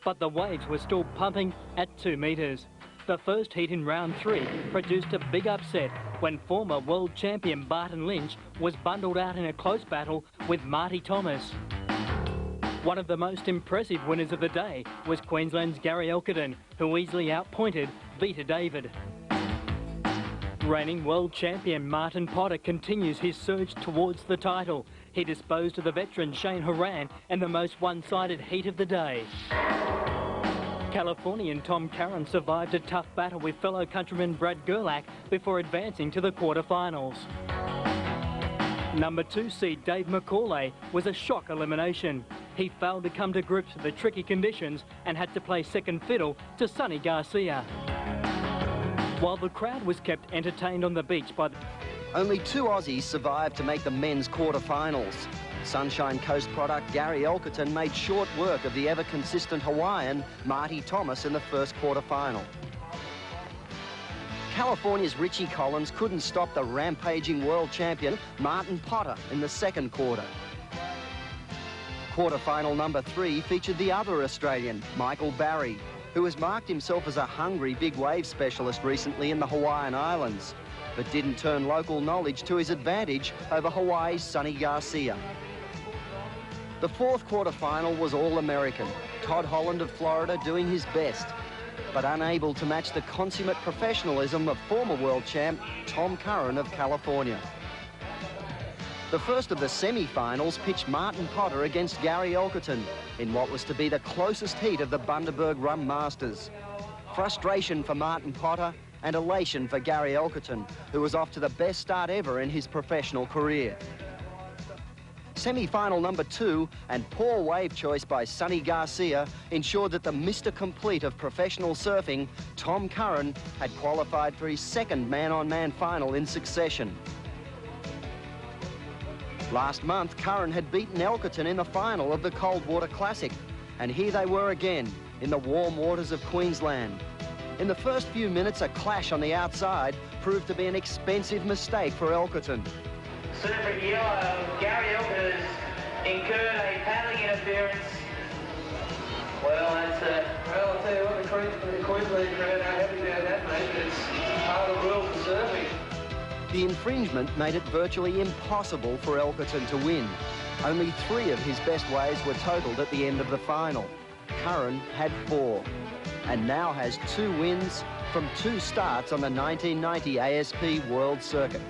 but the waves were still pumping at 2 metres. The first heat in round 3 produced a big upset when former world champion Barton Lynch was bundled out in a close battle with Marty Thomas. One of the most impressive winners of the day was Queensland's Gary Elkerton, who easily outpointed Vita David. Reigning world champion Martin Potter continues his surge towards the title. He disposed of the veteran Shane Horan in the most one-sided heat of the day. Californian Tom Curren survived a tough battle with fellow countryman Brad Gerlach before advancing to the quarterfinals. Number 2 seed Dave McCauley was a shock elimination. He failed to come to grips with the tricky conditions and had to play second fiddle to Sonny Garcia. While the crowd was kept entertained on the beach by Only 2 Aussies survived to make the men's quarterfinals. Sunshine Coast product Gary Elkerton made short work of the ever-consistent Hawaiian Marty Thomas in the first quarterfinal. California's Richie Collins couldn't stop the rampaging world champion Martin Potter in the second quarter. Quarterfinal number 3 featured the other Australian, Michael Barry, who has marked himself as a hungry big wave specialist recently in the Hawaiian Islands, but didn't turn local knowledge to his advantage over Hawaii's Sonny Garcia. The fourth quarterfinal was all-American, Todd Holland of Florida doing his best, but unable to match the consummate professionalism of former world champ Tom Curren of California. The first of the semi-finals pitched Martin Potter against Gary Elkerton in what was to be the closest heat of the Bundaberg Rum Masters. Frustration for Martin Potter and elation for Gary Elkerton, who was off to the best start ever in his professional career. Semi-final number 2 and poor wave choice by Sonny Garcia ensured that the Mr. Complete of professional surfing, Tom Curren, had qualified for his second man-on-man final in succession. Last month, Curren had beaten Elkerton in the final of the Coldwater Classic, and here they were again in the warm waters of Queensland. In the first few minutes, a clash on the outside proved to be an expensive mistake for Elkerton. Surfing yellow, Gary Elkerton has incurred a paddling interference. Well, that's well, I'll tell you what, the Queensland crowd aren't happy about that, mate, but it's part of the rules for surfing. The infringement made it virtually impossible for Elkerton to win. Only 3 of his best waves were totaled at the end of the final. Curren had 4, and now has 2 wins from 2 starts on the 1990 ASP World Circuit.